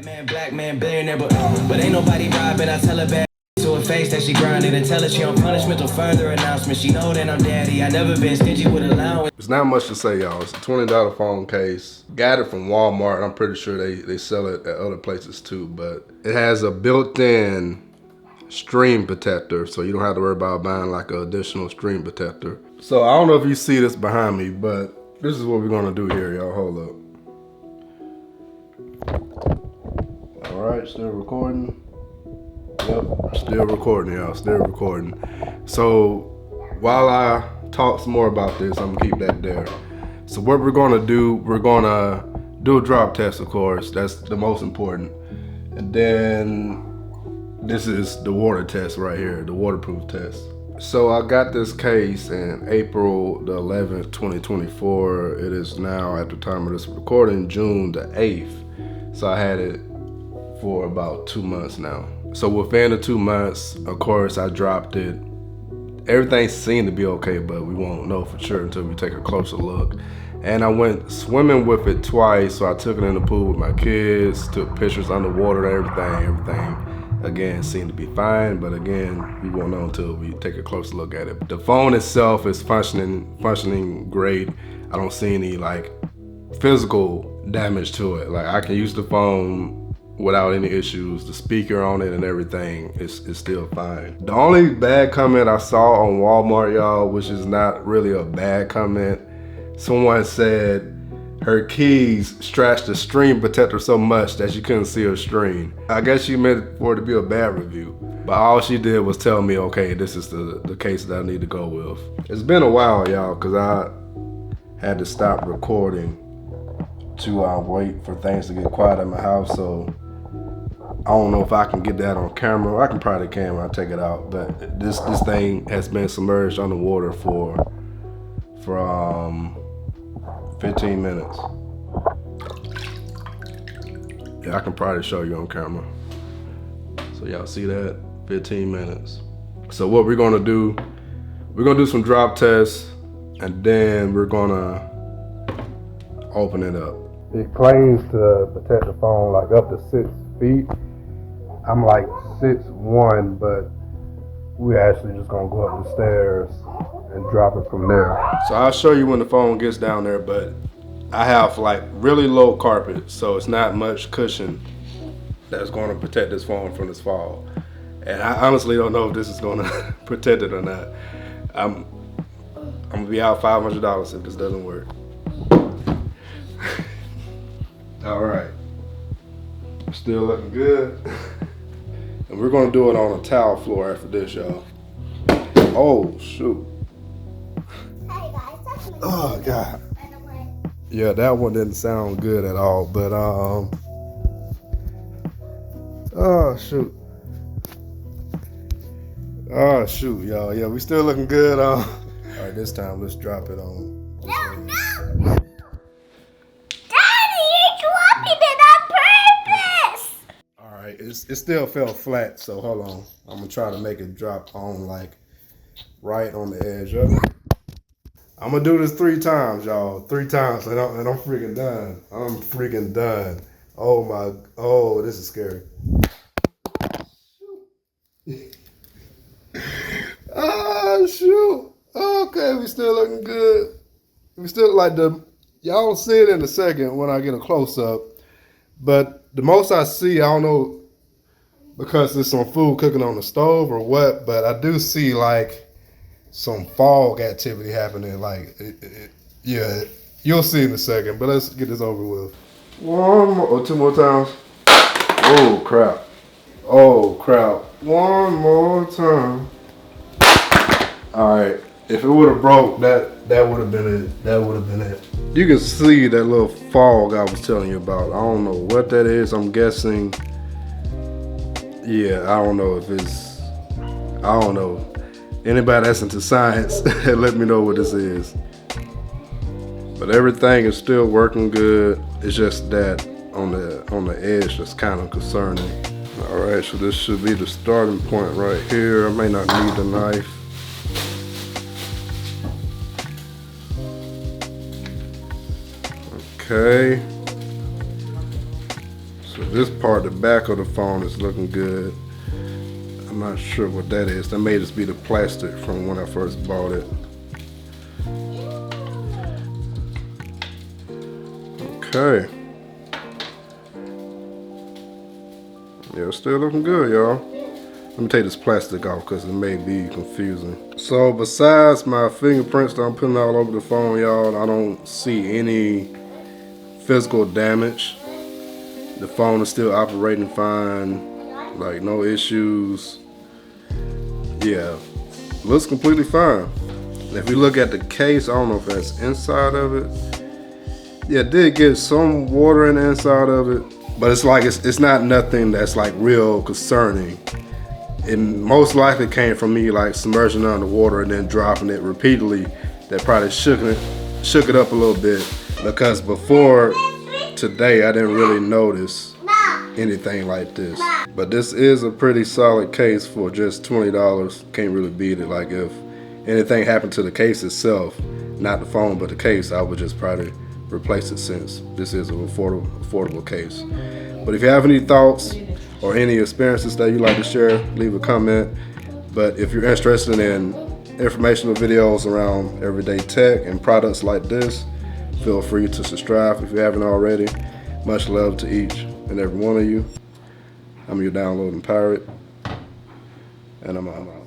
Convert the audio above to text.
Black man, billionaire, but ain't nobody robbing. I tell her bad to her face that she grinded and tell her she on punishment or further announcement. She know that I'm daddy. I never been stingy with allowance. There's not much to say, y'all. It's a $20 phone case. Got it from Walmart. I'm pretty sure they sell it at other places too, but it has a built-in screen protector, so you don't have to worry about buying like an additional screen protector. So I don't know if you see this behind me, but this is what we're gonna do here, y'all. Hold up. All right, still recording. Yep, still recording, y'all. Still recording. So while I talk some more about this, I'm gonna keep that there. So what we're gonna do a drop test, of course. That's the most important. And then this is the water test right here, the waterproof test. So I got this case in April the 11th, 2024. It is now, at the time of this recording, June the 8th. So I had it for about 2 months now. So within the 2 months, of course, I dropped it. Everything seemed to be okay, but we won't know for sure until we take a closer look. And I went swimming with it twice. So I took it in the pool with my kids, took pictures underwater, everything. Again, seemed to be fine, but again, we won't know until we take a closer look at it. The phone itself is functioning great. I don't see any like physical damage to it. Like I can use the phone without any issues. The speaker on it and everything is still fine. The only bad comment I saw on Walmart, y'all, which is not really a bad comment, someone said her keys stretched the screen protector so much that she couldn't see her screen. I guess she meant for it to be a bad review, but all she did was tell me, okay, this is the case that I need to go with. It's been a while, y'all, because I had to stop recording to wait for things to get quiet in my house, so I don't know if I can get that on camera. I can probably when I take it out, but this thing has been submerged underwater for 15 minutes. Yeah, I can probably show you on camera. So y'all see that? 15 minutes. So what we're gonna do some drop tests, and then we're gonna open it up. It claims to protect the phone like up to 6 feet. I'm like 6'1", but we're actually just gonna go up the stairs and drop it from there. So I'll show you when the phone gets down there, but I have like really low carpet, so it's not much cushion that's gonna protect this phone from this fall. And I honestly don't know if this is gonna protect it or not. I'm gonna be out $500 if this doesn't work. All right, still looking good. And we're gonna do it on a tile floor after this, y'all. Oh, shoot. Oh, God. Yeah, that one didn't sound good at all, but, oh, shoot. Oh, shoot, y'all. Yeah, we still looking good. All right, this time, let's drop it on. No! Daddy, you're dropping it on purpose! All right, it still fell flat, so hold on. I'm gonna try to make it drop on like right on the edge of it. I'm gonna do this 3 times, y'all. 3 times, and I'm freaking done. I'm freaking done. Oh, this is scary. Oh, shoot. Okay, we still looking good. We still like y'all will see it in a second when I get a close up. But the most I see, I don't know because there's some food cooking on the stove or what, but I do see like some fog activity happening. Like, yeah, you'll see in a second, but let's get this over with. 1 more, or 2 more times. Oh, crap. Oh, crap. 1 more time. All right, if it would have broke, that would have been it. That would have been it. You can see that little fog I was telling you about. I don't know what that is. I'm guessing, yeah, I don't know if it's, I don't know. Anybody that's into science, let me know what this is. But everything is still working good. It's just that on the edge that's kind of concerning. All right, so this should be the starting point right here. I may not need the knife. Okay. So this part, the back of the phone is looking good. I'm not sure what that is. That may just be the plastic from when I first bought it. Okay. Yeah, it's still looking good, y'all. Let me take this plastic off because it may be confusing. So besides my fingerprints that I'm putting all over the phone, y'all, I don't see any physical damage. The phone is still operating fine, like no issues. Yeah, looks completely fine. If you look at the case, I don't know if that's inside of it. Yeah, it did get some water in the inside of it, but it's like it's not nothing that's like real concerning. It most likely came from me like submerging it under water and then dropping it repeatedly. That probably shook it up a little bit, because before today I didn't really notice anything like this. But this is a pretty solid case for just $20. Can't really beat it. Like if anything happened to the case itself, not the phone but the case, I would just probably replace it, since this is an affordable case. But if you have any thoughts or any experiences that you'd like to share, leave a comment. But if you're interested in informational videos around everyday tech and products like this, feel free to subscribe if you haven't already. Much love to each and every one of you. I'm your downloading pirate, and I'm out.